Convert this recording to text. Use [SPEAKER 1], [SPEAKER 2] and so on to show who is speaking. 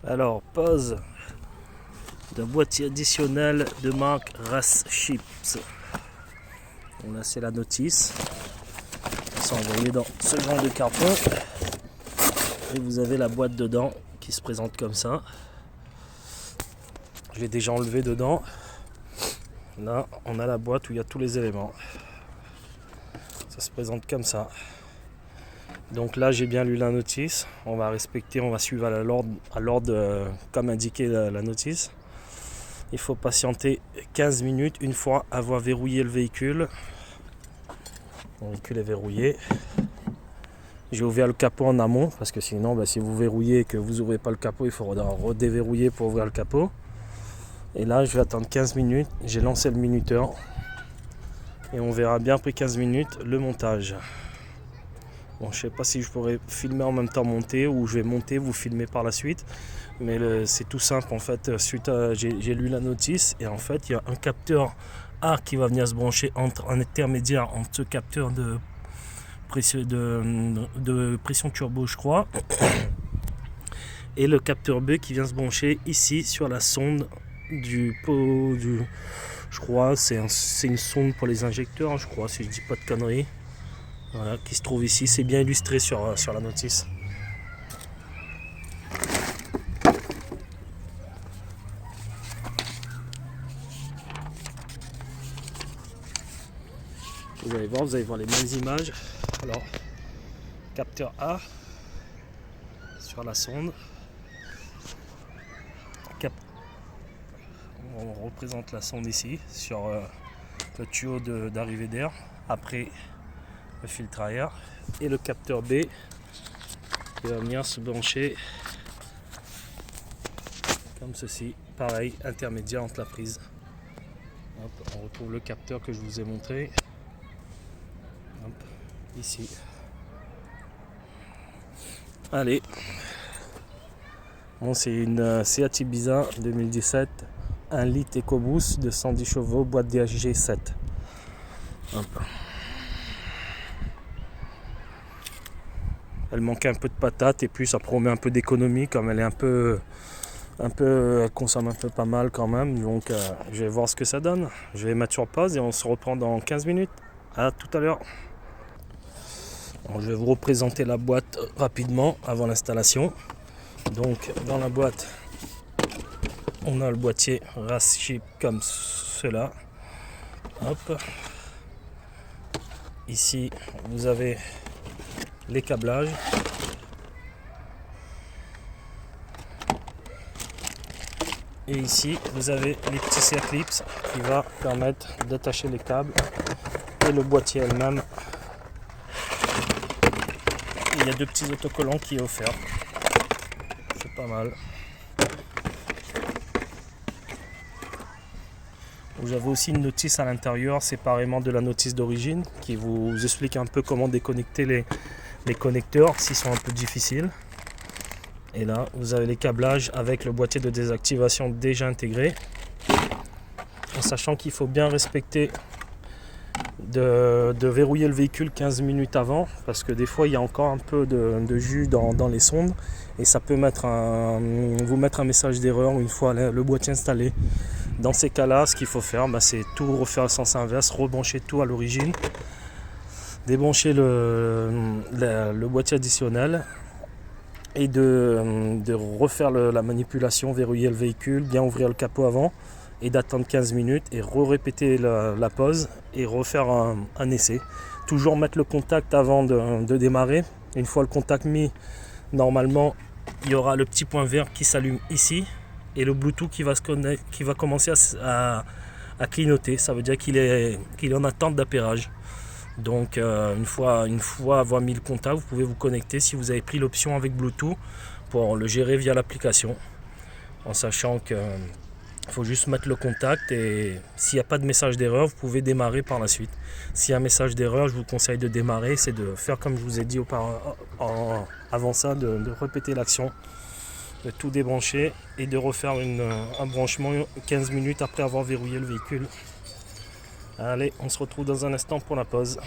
[SPEAKER 1] Alors, pause d'un boîtier additionnel de marque Ras Chips. On a c'est la notice. Ils sont envoyés dans ce genre de carton. Et vous avez la boîte dedans qui se présente comme ça. Je l'ai déjà enlevé dedans. Là, on a la boîte où il y a tous les éléments. Ça se présente comme ça. Donc là, j'ai bien lu la notice. On va respecter, on va suivre à l'ordre comme indiqué la notice. Il faut patienter 15 minutes une fois avoir verrouillé le véhicule. Le véhicule est verrouillé. J'ai ouvert le capot en amont parce que sinon, si vous verrouillez et que vous n'ouvrez pas le capot, il faudra redéverrouiller pour ouvrir le capot. Et là, je vais attendre 15 minutes. J'ai lancé le minuteur. Et on verra bien après 15 minutes le montage. Bon, je sais pas si je pourrais filmer en même temps monter ou je vais monter, vous filmer par la suite. Mais c'est tout simple en fait. J'ai lu la notice et en fait il y a un capteur A qui va venir se brancher en intermédiaire entre ce capteur de pression turbo, je crois, et le capteur B qui vient se brancher ici sur la sonde du pot du. Je crois c'est une sonde pour les injecteurs, je crois, si je dis pas de conneries. Voilà, qui se trouve ici, c'est bien illustré sur la notice. Vous allez voir les mêmes images. Alors, capteur A sur la sonde. On représente la sonde ici sur le tuyau d'arrivée d'air. Après le filtre à air et le capteur B qui va venir se brancher comme ceci, pareil, intermédiaire entre la prise. Hop, on retrouve le capteur que je vous ai montré. Hop, ici. Allez, bon, c'est une Seat Ibiza 2017, 1 litre EcoBoost de 110 chevaux, boîte DHG 7. Hop. Elle manque un peu de patate et puis ça promet un peu d'économie comme elle est elle consomme un peu pas mal quand même. Donc je vais voir ce que ça donne. Je vais mettre sur pause et on se reprend dans 15 minutes. À tout à l'heure. Je vais vous représenter la boîte rapidement avant l'installation. Donc dans la boîte, on a le boîtier Ras Chips comme cela. Hop. Ici, vous avez les câblages. Et ici, vous avez les petits C-clips qui va permettre d'attacher les câbles et le boîtier elle-même. Il y a 2 petits autocollants qui est offert. C'est pas mal. Vous avez aussi une notice à l'intérieur séparément de la notice d'origine qui vous explique un peu comment déconnecter les connecteurs s'ils sont un peu difficiles. Et là, vous avez les câblages avec le boîtier de désactivation déjà intégré. En sachant qu'il faut bien respecter de verrouiller le véhicule 15 minutes avant. Parce que des fois, il y a encore un peu de jus dans les sondes. Et ça peut vous mettre un message d'erreur une fois le boîtier installé. Dans ces cas-là, ce qu'il faut faire, c'est tout refaire au sens inverse. Rebrancher tout à l'origine. Débrancher le boîtier additionnel. Et de refaire la manipulation, verrouiller le véhicule, bien ouvrir le capot avant et d'attendre 15 minutes et répéter la pause et refaire un essai. Toujours mettre le contact avant de démarrer. Une fois le contact mis, normalement il y aura le petit point vert qui s'allume ici et le Bluetooth qui va commencer à clignoter. Ça veut dire qu'il est en attente d'appairage. Donc une fois avoir mis le contact, vous pouvez vous connecter si vous avez pris l'option avec Bluetooth pour le gérer via l'application. En sachant qu'il faut juste mettre le contact et s'il n'y a pas de message d'erreur, vous pouvez démarrer par la suite. S'il y a un message d'erreur, je vous conseille de démarrer, c'est de faire comme je vous ai dit avant ça, de répéter l'action, de tout débrancher et de refaire un branchement 15 minutes après avoir verrouillé le véhicule. Allez, on se retrouve dans un instant pour la pause.